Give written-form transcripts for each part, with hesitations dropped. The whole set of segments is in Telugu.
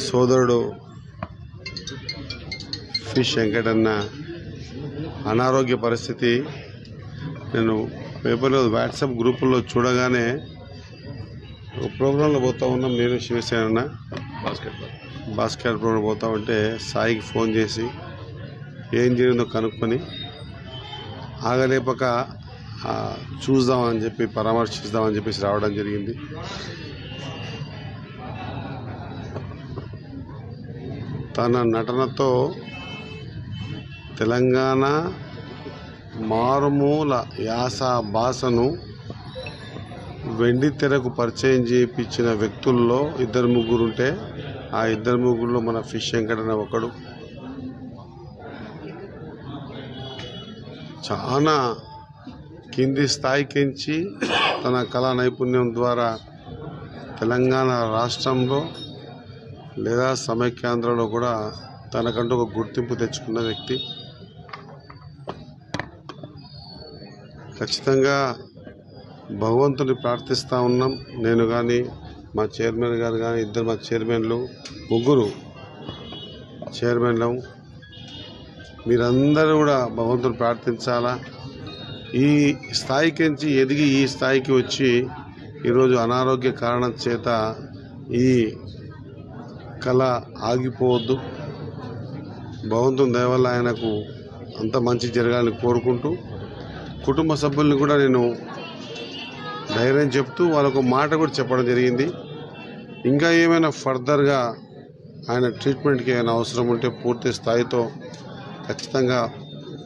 సోదరుడు ఫిష్ వెంకటన్న అనారోగ్య పరిస్థితి నేను పేపర్లో వాట్సాప్ గ్రూపుల్లో చూడగానే ఒక ప్రోగ్రాంలో పోతా ఉన్నాం. నేను శివసేన బాస్కెట్ ప్రోగ్రాం పోతా ఉంటే సాయికి ఫోన్ చేసి ఏం జరిగిందో కనుక్కొని ఆగలేపక చూద్దామని చెప్పి పరామర్శిద్దామని చెప్పేసి రావడం జరిగింది. తన నటనతో తెలంగాణ మారుమూల యాస భాషను వెండి తెరకు పరిచయం చేయించిన వ్యక్తుల్లో 2-3 ఉంటే ఆ 2-3లో మన ఫిష్ వెంకటన్న ఒకడు. చాలా కింది స్థాయికించి తన కళా నైపుణ్యం ద్వారా తెలంగాణ రాష్ట్రంలో లేదా సమైక్యాంధ్రలో కూడా తనకంటూ ఒక గుర్తింపు తెచ్చుకున్న వ్యక్తి. ఖచ్చితంగా భగవంతుని ప్రార్థిస్తూ ఉన్నాం. నేను కానీ మా చైర్మన్ గారు కానీ మా చైర్మన్లు 3 చైర్మన్లు మీరందరూ కూడా భగవంతుని ప్రార్థించాలా. ఈ స్థాయికించి ఎదిగి ఈ స్థాయికి వచ్చి ఈరోజు అనారోగ్య కారణం చేత ఈ కళ ఆగిపోవద్దు. భగవంతుని దయ వల్ల ఆయనకు అంత మంచి జరగాలని కోరుకుంటూ కుటుంబ సభ్యుల్ని కూడా నేను ధైర్యం చెప్తూ వాళ్ళకు మాట కూడా చెప్పడం జరిగింది. ఇంకా ఏమైనా ఫర్దర్గా ఆయన ట్రీట్మెంట్కి ఏమైనా అవసరం ఉంటే పూర్తి స్థాయితో ఖచ్చితంగా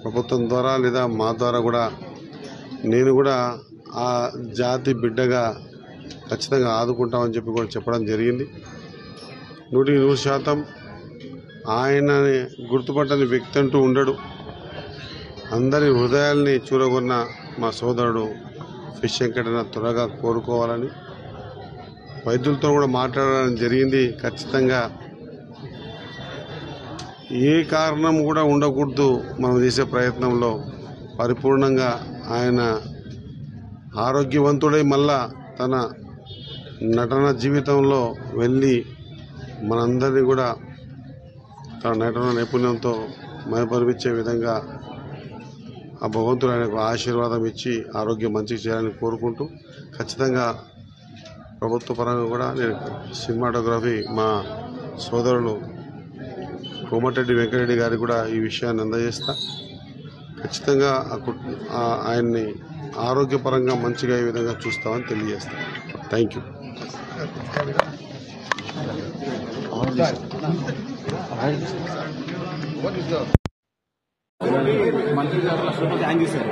ప్రభుత్వం ద్వారా లేదా మా ద్వారా కూడా నేను కూడా ఆ జాతి బిడ్డగా ఖచ్చితంగా ఆదుకుంటామని చెప్పి కూడా చెప్పడం జరిగింది. 100% ఆయనని గుర్తుపట్టని వ్యక్తి అంటూ ఉండడు. అందరి హృదయాల్ని చూరగొన్న మా సోదరుడు ఫిష్ వెంకటన్న త్వరగా కోరుకోవాలని వైద్యులతో కూడా మాట్లాడడం జరిగింది. ఖచ్చితంగా ఏ కారణం కూడా ఉండకూడదు మనం చేసే ప్రయత్నంలో. పరిపూర్ణంగా ఆయన ఆరోగ్యవంతుడై మళ్ళా తన నటన జీవితంలో వెళ్ళి మనందరినీ కూడా తన నటన నైపుణ్యంతో మైపరిపించే విధంగా ఆ భగవంతుడు ఆయనకు ఆశీర్వాదం ఇచ్చి ఆరోగ్యం మంచిగా చేయాలని కోరుకుంటూ ఖచ్చితంగా ప్రభుత్వ పరంగా కూడా నేను సినిమాటోగ్రఫీ మా సోదరులు కోమటిరెడ్డి వెంకటరెడ్డి గారికి కూడా ఈ విషయాన్ని అందజేస్తా. ఖచ్చితంగా ఆయన్ని ఆరోగ్యపరంగా మంచిగా ఈ విధంగా చూస్తామని తెలియజేస్తాను. Thank you. మంత్రి గారు లక్ష హ్యాంగ్ చేశారు.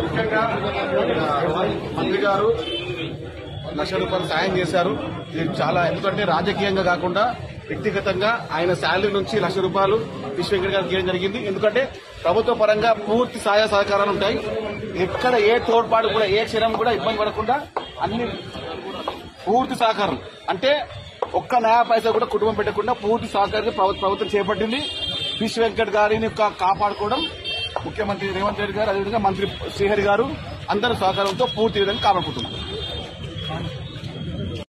ముఖ్యంగా మంత్రి గారు ₹1,00,000 సాయం చేశారు. ఇది చాలా, ఎందుకంటే రాజకీయంగా కాకుండా వ్యక్తిగతంగా ఆయన శాలరీ నుంచి ₹1,00,000 ఫిష్ వెంకట గారికి ఇవ్వడం జరిగింది. ఎందుకంటే ప్రభుత్వ పరంగా పూర్తి సహాయ సహకారాలు ఉంటాయి. ఎక్కడ ఏ తోడ్పాటు కూడా ఏ క్షణం కూడా ఇబ్బంది పడకుండా అన్ని పూర్తి సహకారం, అంటే ఒక్క నయా పైసా కూడా కుటుంబం పెట్టకుండా పూర్తి సహకారాన్ని ప్రభుత్వం చేపట్టింది. ఫిష్ వెంకట్ గారిని కాపాడుకోవడం ముఖ్యమంత్రి రేవంత్ రెడ్డి గారు, అదేవిధంగా మంత్రి శ్రీహరి గారు అందరి సహకారంతో పూర్తి విధంగా కాపాడుకుంటున్నారు.